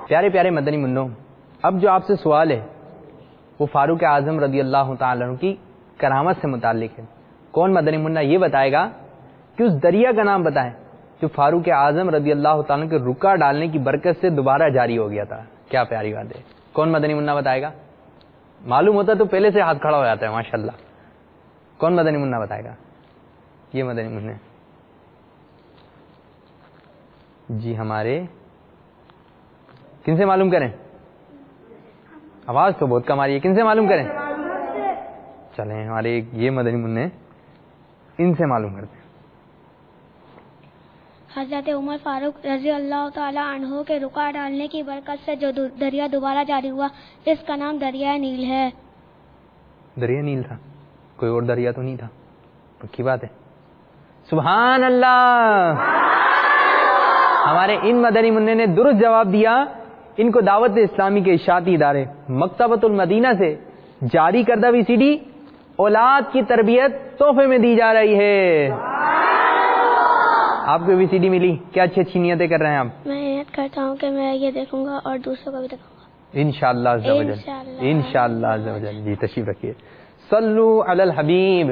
پیارے پیارے مدنی منوں، اب جو آپ سے سوال ہے وہ فاروق اعظم رضی اللہ تعالیٰ عنہ کی کرامت سے متعلق ہے۔ کون مدنی منا یہ بتائے گا کہ اس دریا کا نام بتائیں جو فاروق اعظم رضی اللہ تعالیٰ عنہ کے رکا ڈالنے کی برکت سے دوبارہ جاری ہو گیا تھا؟ کیا پیاری بات ہے۔ کون مدنی منا بتائے گا؟ معلوم ہوتا تو پہلے سے ہاتھ کھڑا ہو جاتا ہے ماشاءاللہ۔ کون مدنی منا بتائے گا؟ یہ مدنی منا جی ہمارے کن سے معلوم کریں؟ آواز تو بہت کم آ رہی ہے، کن سے معلوم کریں؟ چلیں ہمارے یہ مدنی منع ان سے معلوم کرتے ہیں۔ حضرت عمر فاروق رضی اللہ تعالی عنہ کے رکا ڈالنے کی برکت سے جو دریا دوبارہ جاری ہوا، اس کا نام دریا نیل ہے۔ دریا نیل تھا، کوئی اور دریا تو نہیں تھا؟ پکی بات ہے، سبحان اللہ۔ ہمارے ان مدنی منع نے درست جواب دیا۔ ان کو دعوت اسلامی کے اشاعتی ادارے مکتبۃ المدینہ سے جاری کردہ وی سی ڈی اولاد کی تربیت تحفے میں دی جا رہی ہے۔ آپ کو وی سی ڈی ملی، کیا اچھی اچھی نیتیں کر رہے ہیں آپ؟ میں نیت کرتا ہوں کہ میں یہ دیکھوں گا اور دوسروں کو بھی دکھاؤں گا انشاءاللہ عز و جل، انشاءاللہ عز و جل۔ جی تشریف رکھیے، صلو علی الحبیب۔